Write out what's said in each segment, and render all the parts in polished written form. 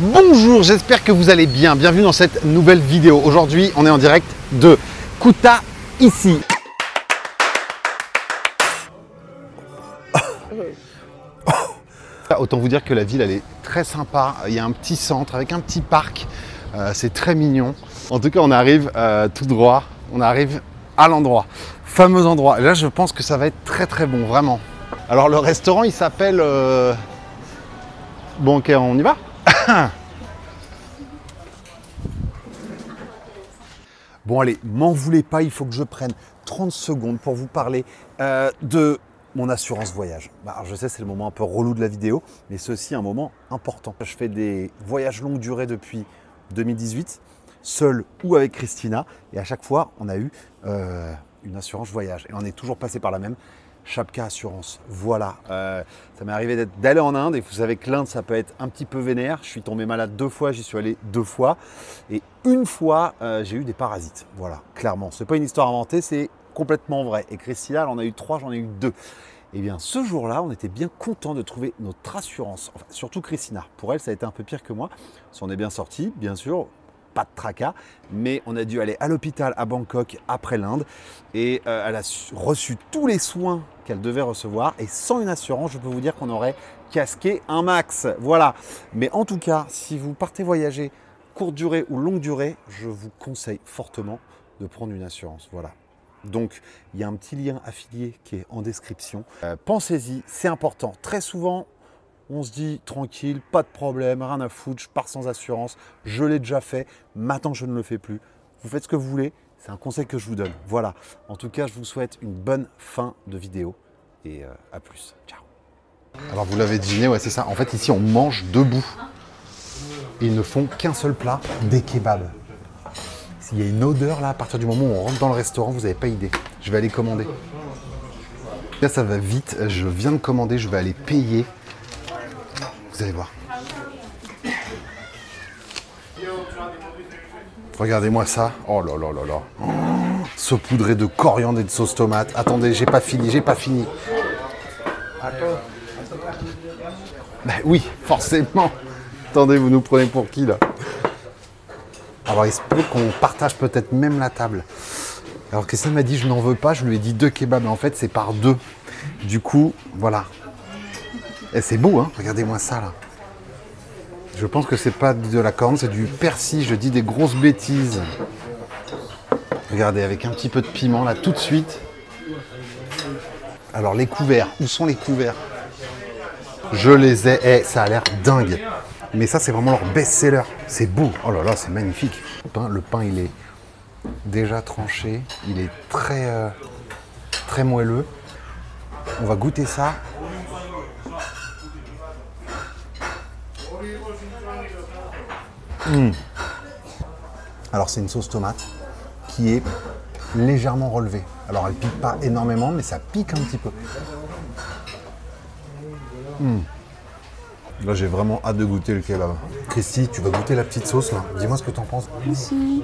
Bonjour, j'espère que vous allez bien. Bienvenue dans cette nouvelle vidéo. Aujourd'hui, on est en direct de Kutaisi. Autant vous dire que la ville, elle est très sympa. Il y a un petit centre avec un petit parc. C'est très mignon. En tout cas, on arrive tout droit. On arrive à l'endroit. Fameux endroit. Et là, je pense que ça va être très très bon, vraiment. Alors, le restaurant, il s'appelle... Bon, ok, on y va. Bon allez, m'en voulez pas, il faut que je prenne 30 secondes pour vous parler de mon assurance voyage. Alors, je sais, c'est le moment un peu relou de la vidéo, mais c'est aussi un moment important. Je fais des voyages longue durée depuis 2018, seul ou avec Christina, et à chaque fois, on a eu une assurance voyage. Et on est toujours passé par la même. Chapka Assurance, voilà. Ça m'est arrivé d'aller en Inde et vous savez que l'Inde, ça peut être un petit peu vénère. Je suis tombé malade 2 fois, j'y suis allé 2 fois. Et une fois, j'ai eu des parasites. Voilà, clairement. Ce n'est pas une histoire inventée, c'est complètement vrai. Et Christina, elle en a eu 3, j'en ai eu 2. Et bien, ce jour-là, on était bien content de trouver notre assurance. Enfin, surtout Christina. Pour elle, ça a été un peu pire que moi. On est bien sorti, bien sûr. Pas de tracas, mais on a dû aller à l'hôpital à Bangkok après l'Inde et elle a reçu tous les soins qu'elle devait recevoir et sans une assurance, je peux vous dire qu'on aurait casqué un max. Voilà. Mais en tout cas, si vous partez voyager courte durée ou longue durée, je vous conseille fortement de prendre une assurance. Voilà. Donc, il y a un petit lien affilié qui est en description. Pensez-y, c'est important. Très souvent, on se dit tranquille, pas de problème, rien à foutre, je pars sans assurance, je l'ai déjà fait, maintenant je ne le fais plus. Vous faites ce que vous voulez, c'est un conseil que je vous donne. Voilà, en tout cas je vous souhaite une bonne fin de vidéo et à plus, ciao. Alors vous l'avez deviné, ouais c'est ça, en fait ici on mange debout. Ils ne font qu'un seul plat, des kebabs. Il y a une odeur là, à partir du moment où on rentre dans le restaurant, vous n'avez pas idée. Je vais aller commander. Là ça va vite, je viens de commander, je vais aller payer. Vous allez voir. Regardez-moi ça. Oh là là là là. Oh, saupoudré de coriandre et de sauce tomate. Attendez, j'ai pas fini, j'ai pas fini. Ben oui, forcément. Attendez, vous nous prenez pour qui là? Alors il se peut qu'on partage peut-être même la table. Alors que ça m'a dit je n'en veux pas, je lui ai dit 2 kebabs, mais en fait c'est par 2. Du coup, voilà. Et c'est beau, hein? Regardez-moi ça, là. Je pense que c'est pas de la corne, c'est du persil. Je dis des grosses bêtises. Regardez, avec un petit peu de piment, là, tout de suite. Alors, les couverts. Où sont les couverts? Je les ai. Eh, ça a l'air dingue. Mais ça, c'est vraiment leur best-seller. C'est beau. Oh là là, c'est magnifique. Le pain, il est déjà tranché. Il est très, très moelleux. On va goûter ça. Alors c'est une sauce tomate qui est légèrement relevée. Alors elle pique pas énormément, mais ça pique un petit peu. Là j'ai vraiment hâte de goûter le kebab. Christy, tu vas goûter la petite sauce là. Dis-moi ce que tu en penses. Merci.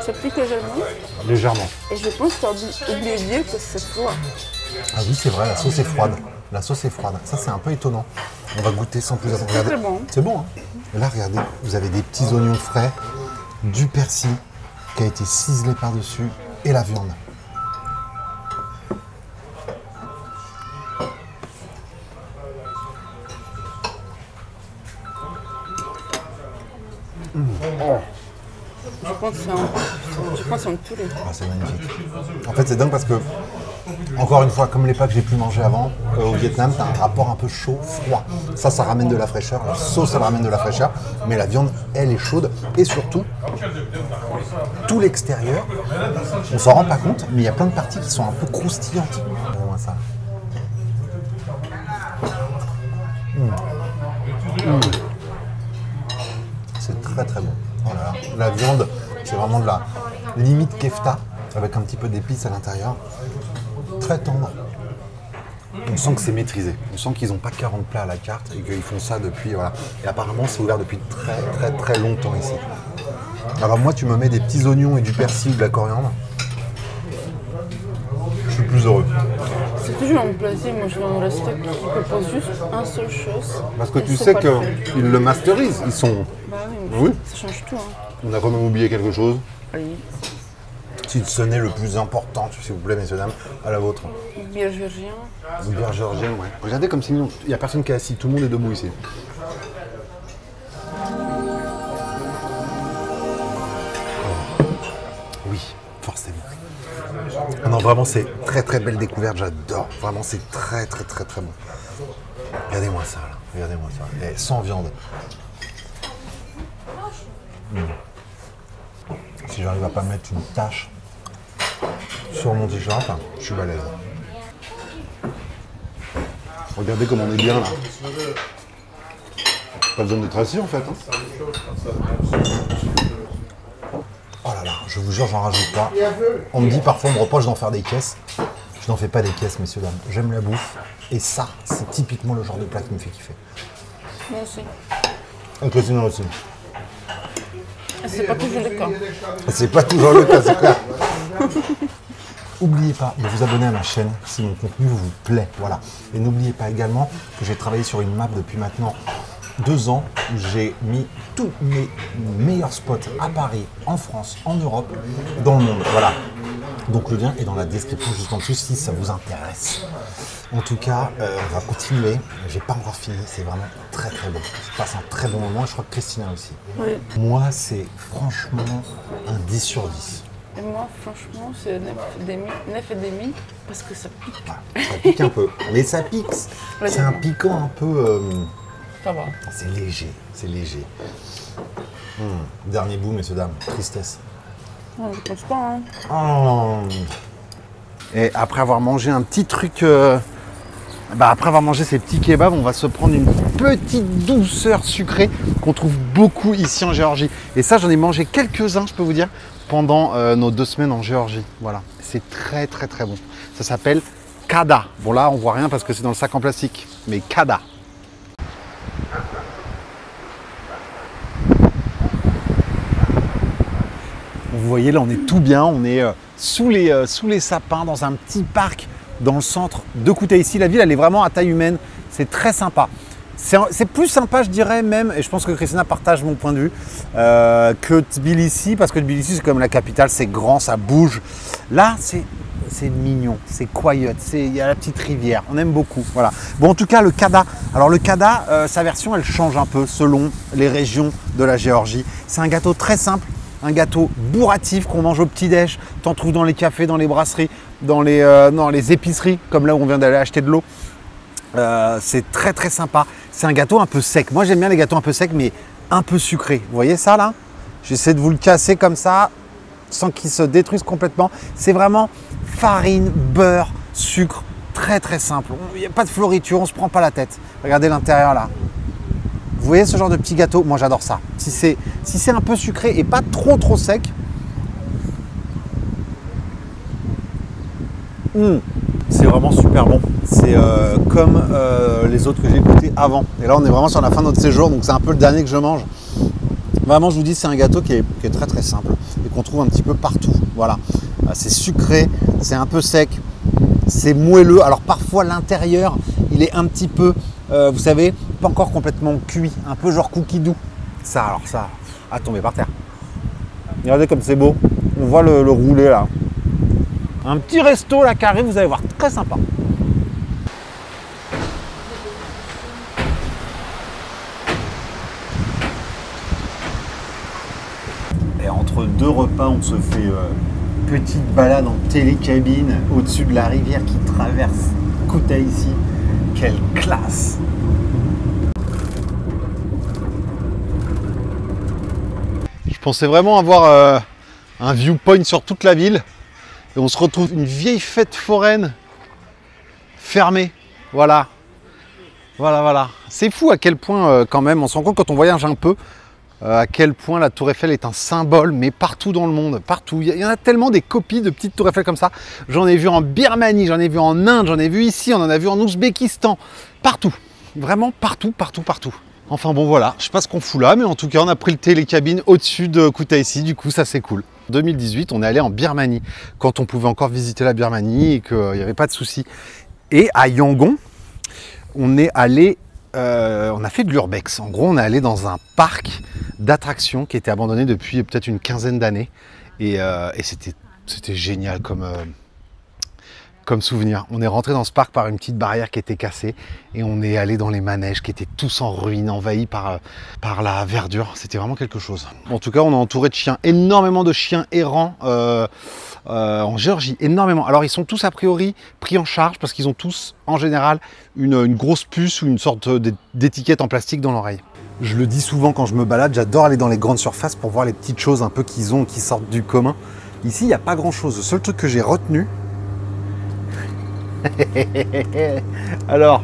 Ça pique légèrement. Légèrement. Et je pense que tu as oublié de dire que c'est froid. Ah oui c'est vrai, la sauce est froide. La sauce est froide. Ça c'est un peu étonnant. On va goûter sans plus attendre. C'est bon. C'est bon hein. Et là regardez, vous avez des petits oignons frais, du persil qui a été ciselé par-dessus et la viande. Oh. Je pense que c'est un poulet. Ah, c'est magnifique. En fait, c'est dingue parce que, encore une fois, comme les plats que j'ai pu manger avant, au Vietnam, tu as un rapport un peu chaud-froid. Ça ramène de la fraîcheur. La sauce, ça ramène de la fraîcheur. Mais la viande, elle est chaude. Et surtout, tout l'extérieur, on s'en rend pas compte, mais il y a plein de parties qui sont un peu croustillantes. Regardez-moi ça. C'est très très bon. Voilà. La viande, c'est vraiment de la limite kefta, avec un petit peu d'épices à l'intérieur. Très tendre. On sent que c'est maîtrisé. On sent qu'ils n'ont pas 40 plats à la carte et qu'ils font ça depuis... Voilà. Et apparemment, c'est ouvert depuis très très très longtemps ici. Alors moi, tu me mets des petits oignons et du persil ou de la coriandre. Je suis plus heureux. C'est toujours un plaisir, moi je vais au resto qui propose juste une seule chose. Parce que et tu c'est sais parfait. qu'ils le masterisent. Ils sont... Bah oui, Oui. ça change tout. Hein. On a quand même oublié quelque chose. Oui. Si ce n'est le plus important, s'il vous plaît, messieurs, dames, à la vôtre. Bière géorgien. Une bière géorgienne, ouais. Regardez comme sinon, il n'y a personne qui est assis, tout le monde est debout ici. Oh. Oui, forcément. Non, vraiment, c'est très très belle découverte, j'adore. Vraiment, c'est très très très très bon. Regardez-moi ça, là. Regardez-moi ça. Et sans viande. Si j'arrive à pas mettre une tache sur mon t-shirt, je suis balèze. Regardez comme on est bien là. Pas besoin d'être assis en fait. Hein. Oh là là, je vous jure, j'en rajoute pas. On me dit parfois, on me reproche d'en faire des caisses. Je n'en fais pas des caisses, messieurs, dames. J'aime la bouffe. Et ça, c'est typiquement le genre de plat qui me fait kiffer. Moi aussi. Et Christine aussi. Et c'est pas toujours le cas. C'est pas toujours le cas, c'est clair. N'oubliez pas de vous abonner à ma chaîne si mon contenu vous plaît. Voilà. Et n'oubliez pas également que j'ai travaillé sur une map depuis maintenant 2 ans où j'ai mis tous mes meilleurs spots à Paris, en France, en Europe, dans le monde. Voilà. Donc le lien est dans la description juste en dessous si ça vous intéresse. En tout cas, on va continuer. J'ai pas encore fini, c'est vraiment très très bon. Je passe un très bon moment et je crois que Christina aussi. Oui. Moi, c'est franchement un 10 sur 10. Et moi, franchement, c'est 9,5 parce que ça pique. Voilà, ça pique un peu. Mais ça pique. C'est un piquant un peu... Ça va. C'est léger, c'est léger. Dernier bout, messieurs, dames. Tristesse. Non, je pense pas. Hein. Oh. Et après avoir mangé un petit truc... après avoir mangé ces petits kebabs, on va se prendre une petite douceur sucrée qu'on trouve beaucoup ici en Géorgie. Et ça, j'en ai mangé quelques-uns, je peux vous dire, pendant nos 2 semaines en Géorgie. Voilà, c'est très très très bon. Ça s'appelle Kada. Bon là, on voit rien parce que c'est dans le sac en plastique, mais Kada. Vous voyez, là, on est tout bien. On est sous les sapins, dans un petit parc dans le centre de Kutaisi. La ville, elle est vraiment à taille humaine. C'est très sympa. C'est plus sympa, je dirais même, et je pense que Christina partage mon point de vue, que Tbilissi, parce que Tbilissi, c'est comme la capitale, c'est grand, ça bouge. Là, c'est mignon, c'est quiet, il y a la petite rivière, on aime beaucoup. Voilà. Bon, en tout cas, le Kada. Alors, le Kada, sa version, elle change un peu selon les régions de la Géorgie. C'est un gâteau très simple. Un gâteau bourratif qu'on mange au petit-déj. T'en trouves dans les cafés, dans les brasseries, dans les épiceries, comme là où on vient d'aller acheter de l'eau. C'est très très sympa. C'est un gâteau un peu sec. Moi j'aime bien les gâteaux un peu secs, mais un peu sucrés. Vous voyez ça là? J'essaie de vous le casser comme ça, sans qu'il se détruise complètement. C'est vraiment farine, beurre, sucre, très très simple. Il n'y a pas de floriture, on ne se prend pas la tête. Regardez l'intérieur là. Vous voyez ce genre de petit gâteau? Moi j'adore ça. Si c'est un peu sucré et pas trop sec, c'est vraiment super bon. C'est comme les autres que j'ai goûté avant. Et là on est vraiment sur la fin de notre séjour, donc c'est un peu le dernier que je mange. Vraiment je vous dis, c'est un gâteau qui est très très simple et qu'on trouve un petit peu partout. Voilà. C'est sucré, c'est un peu sec, c'est moelleux. Alors parfois l'intérieur il est un petit peu, vous savez, pas encore complètement cuit, un peu genre cookie doux. Ça, alors ça, à tomber par terre. Regardez comme c'est beau. On voit le roulé là. Un petit resto là carré, vous allez voir, très sympa. Et entre 2 repas, on se fait petite balade en télécabine au-dessus de la rivière qui traverse Kutaisi. Quelle classe! Je pensais vraiment avoir un viewpoint sur toute la ville. Et on se retrouve une vieille fête foraine fermée. Voilà. Voilà. C'est fou à quel point quand même, on se rend compte quand on voyage un peu, à quel point la Tour Eiffel est un symbole, mais partout dans le monde, partout. Il y en a tellement des copies de petites Tours Eiffel comme ça. J'en ai vu en Birmanie, j'en ai vu en Inde, j'en ai vu ici, on en a vu en Ouzbékistan. Partout. Vraiment partout. Enfin bon voilà, je sais pas ce qu'on fout là, mais en tout cas on a pris le télécabine au-dessus de Kutaisi, du coup ça c'est cool. En 2018, on est allé en Birmanie, quand on pouvait encore visiter la Birmanie et qu'il n'y avait pas de soucis. Et à Yangon, on est allé, on a fait de l'urbex. En gros, on est allé dans un parc d'attractions qui était abandonné depuis peut-être une quinzaine d'années. Et c'était génial comme souvenir. On est rentré dans ce parc par une petite barrière qui était cassée et on est allé dans les manèges qui étaient tous en ruine, envahis par la verdure. C'était vraiment quelque chose. En tout cas, on est entouré de chiens, énormément de chiens errants en Géorgie, énormément. Alors, ils sont tous a priori pris en charge parce qu'ils ont tous, en général, une grosse puce ou une sorte d'étiquette en plastique dans l'oreille. Je le dis souvent quand je me balade, j'adore aller dans les grandes surfaces pour voir les petites choses un peu qu'ils ont, qui sortent du commun. Ici, il n'y a pas grand-chose. Le seul truc que j'ai retenu, alors,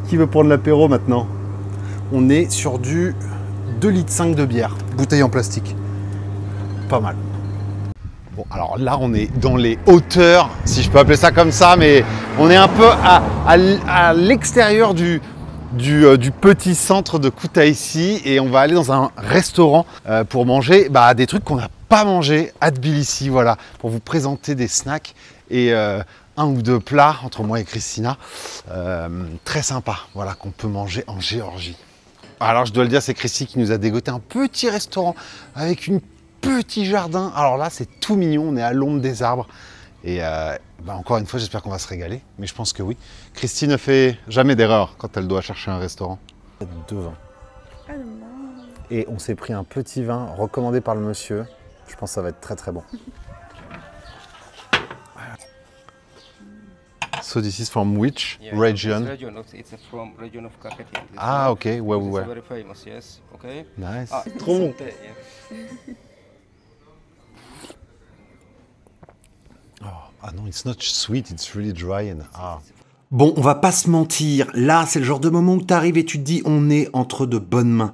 qui veut prendre l'apéro maintenant? On est sur du 2,5 litres de bière, bouteille en plastique. Pas mal. Bon, alors là, on est dans les hauteurs, si je peux appeler ça comme ça, mais on est un peu à l'extérieur du petit centre de Kutaisi et on va aller dans un restaurant pour manger des trucs qu'on n'a pas mangé à Tbilissi, voilà, pour vous présenter des snacks et un ou deux plats entre moi et Christina, très sympa, voilà, qu'on peut manger en Géorgie. Alors je dois le dire, c'est Christy qui nous a dégoté un petit restaurant avec un petit jardin. Alors là, c'est tout mignon, on est à l'ombre des arbres. Et encore une fois, j'espère qu'on va se régaler, mais je pense que oui. Christy ne fait jamais d'erreur quand elle doit chercher un restaurant. Deux vins. Et on s'est pris un petit vin recommandé par le monsieur. Je pense que ça va être très très bon. So this is from which region? It's from region of Kakatian. Ah, ok, ouais. Very famous, yes. Okay. Nice. Trop bon. Ah non, it's not sweet, it's really dry and Bon, on va pas se mentir, là c'est le genre de moment où tu arrives et tu te dis on est entre de bonnes mains.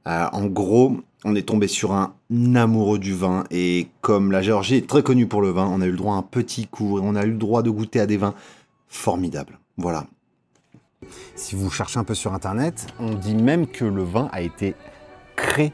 En gros, on est tombé sur un amoureux du vin et comme la Géorgie est très connue pour le vin, on a eu le droit à un petit coup et on a eu le droit de goûter à des vins formidables. Voilà. Si vous cherchez un peu sur internet, on dit même que le vin a été créé,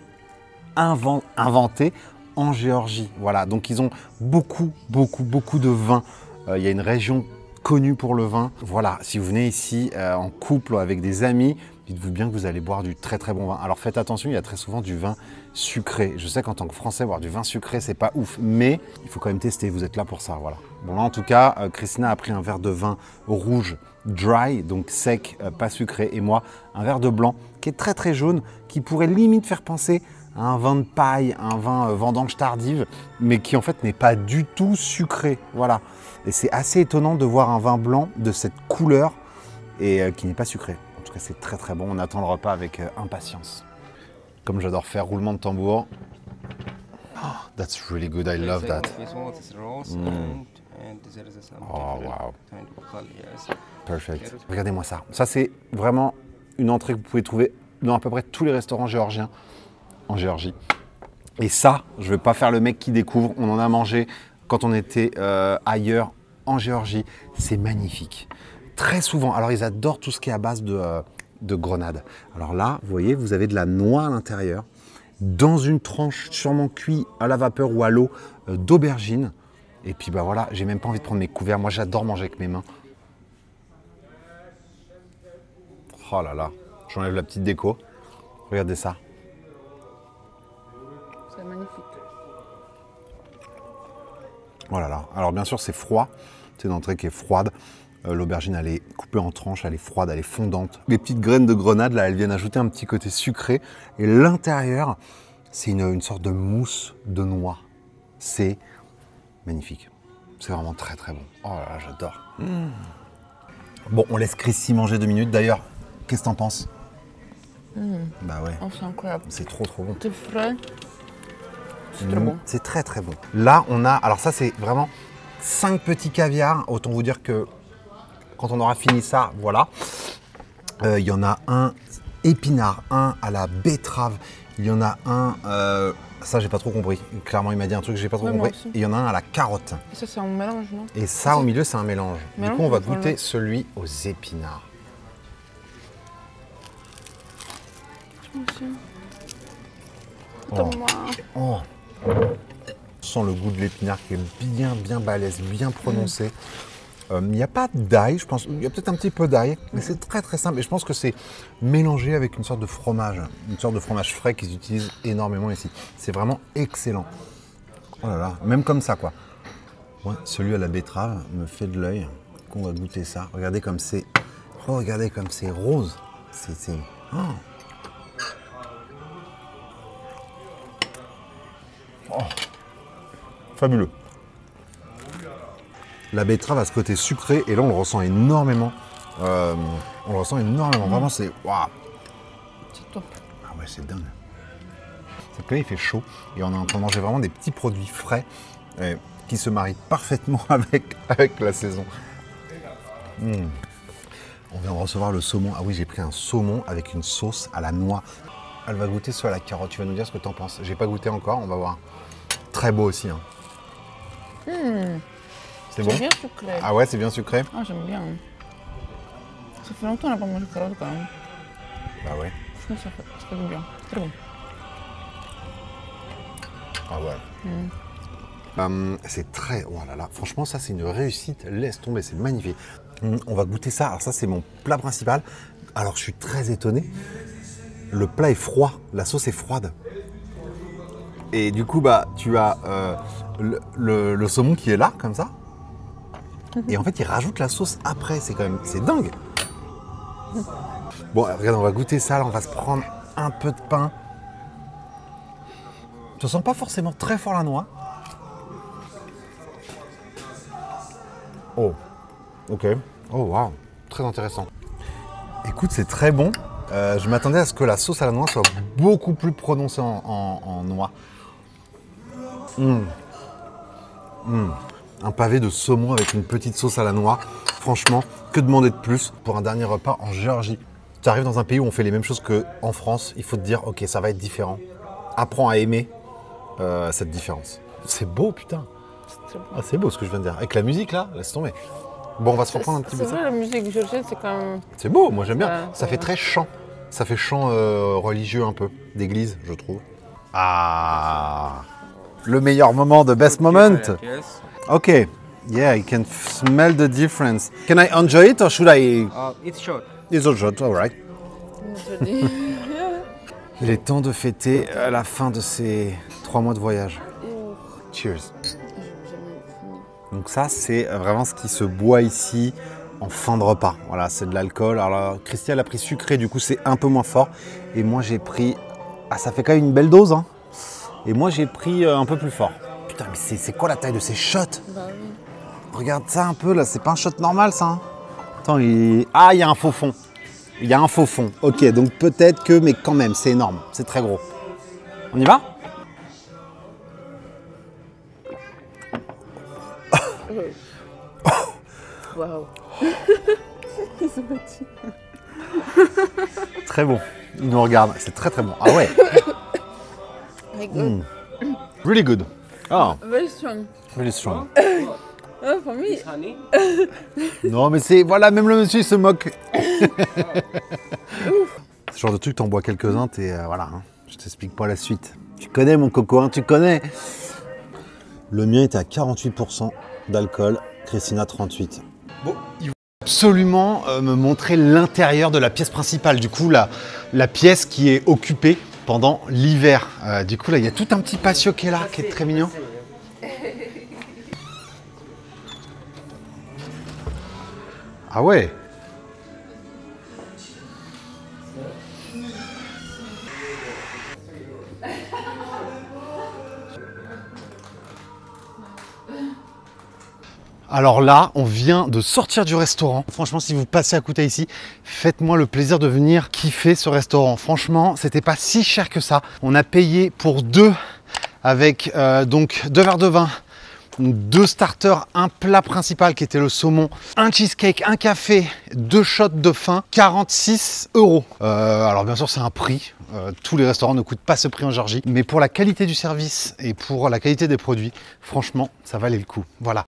inventé en Géorgie. Voilà, donc ils ont beaucoup de vins. Il y a une région connue pour le vin. Voilà, si vous venez ici en couple ou avec des amis, dites-vous bien que vous allez boire du très bon vin. Alors faites attention, il y a très souvent du vin sucré. Je sais qu'en tant que Français, boire du vin sucré, c'est pas ouf, mais il faut quand même tester, vous êtes là pour ça, voilà. Bon là, en tout cas, Christina a pris un verre de vin rouge dry, donc sec, pas sucré, et moi, un verre de blanc qui est très jaune, qui pourrait limite faire penser à un vin de paille, un vin vendange tardive, mais qui en fait n'est pas du tout sucré, voilà. Et c'est assez étonnant de voir un vin blanc de cette couleur et qui n'est pas sucré. En tout cas, c'est très bon. On attend le repas avec impatience. Comme j'adore faire, roulement de tambour. Oh, that's really good. I love that. Oh, wow. Perfect. Regardez-moi ça. Ça, c'est vraiment une entrée que vous pouvez trouver dans à peu près tous les restaurants géorgiens en Géorgie. Et ça, je ne vais pas faire le mec qui découvre. On en a mangé quand on était ailleurs en Géorgie. C'est magnifique. Très souvent, alors ils adorent tout ce qui est à base de grenade. Alors là, vous voyez, vous avez de la noix à l'intérieur, dans une tranche sûrement cuite à la vapeur ou à l'eau d'aubergine. Et puis voilà, j'ai même pas envie de prendre mes couverts. Moi, j'adore manger avec mes mains. Oh là là, j'enlève la petite déco. Regardez ça. C'est magnifique. Oh là là. Alors bien sûr, c'est froid. C'est une entrée qui est froide. L'aubergine, elle est coupée en tranches, elle est froide, elle est fondante. Les petites graines de grenade, là, elles viennent ajouter un petit côté sucré. Et l'intérieur, c'est une sorte de mousse de noix. C'est magnifique. C'est vraiment très bon. Oh là là, j'adore. Bon, on laisse Christy manger 2 minutes. D'ailleurs, qu'est-ce que t'en penses? Bah ouais. Oh, c'est incroyable. C'est trop bon. C'est frais. C'est très bon. C'est très bon. Là, on a... Alors ça, c'est vraiment 5 petits caviars. Autant vous dire que quand on aura fini ça, voilà. Il y en a un épinard, un à la betterave. Il y en a un... ça, j'ai pas trop compris. Clairement, il m'a dit un truc que j'ai pas trop compris. Et il y en a un à la carotte. Et ça, c'est un mélange, non? Et ça, au milieu, c'est un mélange. Du coup, on va goûter celui aux épinards. Attends-moi. Oh. On sent le goût de l'épinard qui est bien balèze, bien prononcé. Il n'y a pas d'ail, je pense. Il y a peut-être un petit peu d'ail, mais c'est très simple. Et je pense que c'est mélangé avec une sorte de fromage frais qu'ils utilisent énormément ici. C'est vraiment excellent. Oh là là, même comme ça quoi. Ouais, celui à la betterave me fait de l'œil. On va goûter ça. Regardez comme c'est. Oh, regardez comme c'est rose. C'est. Oh. Oh. Fabuleux. La betterave a ce côté sucré et là on le ressent énormément. Vraiment c'est. Waouh. C'est top. Ah ouais, c'est dingue. Ce plat il fait chaud et on est en train de manger vraiment des petits produits frais qui se marient parfaitement avec la saison. On vient de recevoir le saumon. Ah oui, j'ai pris un saumon avec une sauce à la noix. Elle va goûter soit à la carotte. Tu vas nous dire ce que tu en penses. J'ai pas goûté encore, on va voir. Très beau aussi. Hein. C'est bon? C'est bien sucré. Ah ouais, c'est bien sucré? Ah, j'aime bien. Ça fait longtemps qu'on n'a pas mangé de carottes quand même. Bah ouais. Franchement, ça fait du bien. Très bon. Ah ouais. C'est très... Oh là là, franchement, ça, c'est une réussite. Laisse tomber, c'est magnifique. On va goûter ça. Alors ça, c'est mon plat principal. Alors, je suis très étonné. Le plat est froid. La sauce est froide. Et du coup, bah, tu as le saumon qui est là, comme ça. Et en fait, il rajoute la sauce après. C'est quand même... C'est dingue. Bon, regarde, on va goûter ça. Là, on va se prendre un peu de pain. Je sens pas forcément très fort la noix. Oh, ok. Oh, waouh, très intéressant. Écoute, c'est très bon. Je m'attendais à ce que la sauce à la noix soit beaucoup plus prononcée en noix. Un pavé de saumon avec une petite sauce à la noix. Franchement, que demander de plus pour un dernier repas en Géorgie? Tu arrives dans un pays où on fait les mêmes choses qu'en France. Il faut te dire, ok, ça va être différent. Apprends à aimer cette différence. C'est beau, putain. Ah, c'est beau ce que je viens de dire. Avec la musique là, laisse tomber. Bon, on va se reprendre un petit peu. C'est vrai, la musique géorgienne, c'est quand même... C'est beau, moi j'aime bien. Ça fait très chant. Ça fait chant religieux un peu, d'église, je trouve. Ah, le meilleur moment, the best moment. Yes. Ok, yeah, I can smell the difference. Can I enjoy it or should I? It's short. It's all shot, all right. Joli. Il est temps de fêter la fin de ces 3 mois de voyage. Cheers. Donc ça, c'est vraiment ce qui se boit ici en fin de repas. Voilà, c'est de l'alcool. Alors, Christian a pris sucré, du coup, c'est un peu moins fort. Et moi, j'ai pris... Ah, ça fait quand même une belle dose, hein. Et moi, j'ai pris un peu plus fort. Putain, mais c'est quoi la taille de ces shots? Bah oui. Regarde ça un peu, là. C'est pas un shot normal, ça, hein. Attends, ah, il y a un faux fond. Il y a un faux fond. Ok, donc peut-être que... Mais quand même, c'est énorme. C'est très gros. On y va? Waouh. Très bon. Il nous regarde. C'est très très bon. Ah ouais. Really good. Ah, Very strong. really strong. Oh, for me. Honey. Non, mais c'est... Voilà, même le monsieur il se moque. Ce genre de truc, t'en bois quelques-uns, t'es... voilà, hein. Je t'explique pas la suite. Tu connais mon coco, hein, tu connais. Le mien était à 48% d'alcool, Christina 38. Bon, il faut absolument me montrer l'intérieur de la pièce principale. Du coup, la pièce qui est occupée pendant l'hiver. Du coup, là, il y a tout un petit patio qui est là, qui est très mignon. Ah ouais. Alors là, on vient de sortir du restaurant. Franchement, si vous passez à côté ici, faites-moi le plaisir de venir kiffer ce restaurant. Franchement, c'était pas si cher que ça. On a payé pour 2 avec donc 2 verres de vin, 2 starters, un plat principal qui était le saumon, un cheesecake, un café, 2 shots de faim, 46 €. Alors bien sûr, c'est un prix. Tous les restaurants ne coûtent pas ce prix en Géorgie, mais pour la qualité du service et pour la qualité des produits, franchement, ça valait le coup. Voilà.